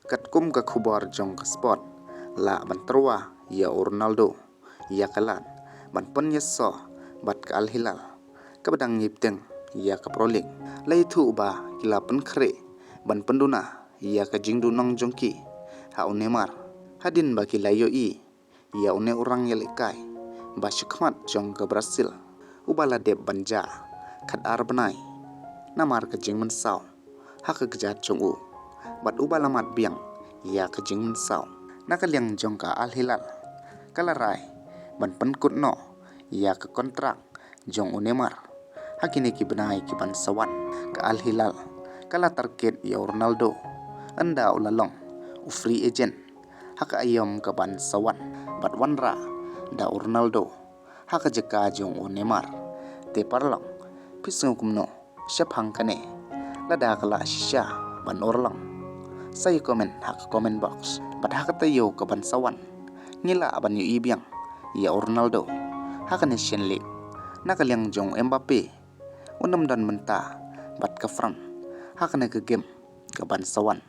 kat kum ka khubar jong ka spot la ban trwa ya Ronaldo ya kalan ban pon yeso bat ka Al Hilal ka badang yipteng ya ka prolik lai thu ba kila pen khre ban penduna ya ka jingdu nong jongki ha Neymar hadin ba kila yo i ya une orang yelikai ba shukmat jong ka Brazil ubala deb banja khat ar banai namar ka jing man saw ha ka gejat jong u bat ubala mat biang ya ka jing man saw nakaliang jong ka Al Hilal kalarai ban penkut no ya ka kontrak jong Neymar hakini ki benai ki ban sawan ka Al Hilal kala target ya Ronaldo anda ulalong free agent haka ayom ka ban sawan bat wanra da Ronaldo haka jeka jong Neymar te parlang pisung kumno syapang kane lada kala shisha ban orlang say comment hak comment box bat haka tayo ka ban sawan ngila ban yu ibiang ya Ronaldo haka ne shenlik nakaliang jong Mbappe unam dan menta bat ka front haka ne ke game ka ban sawan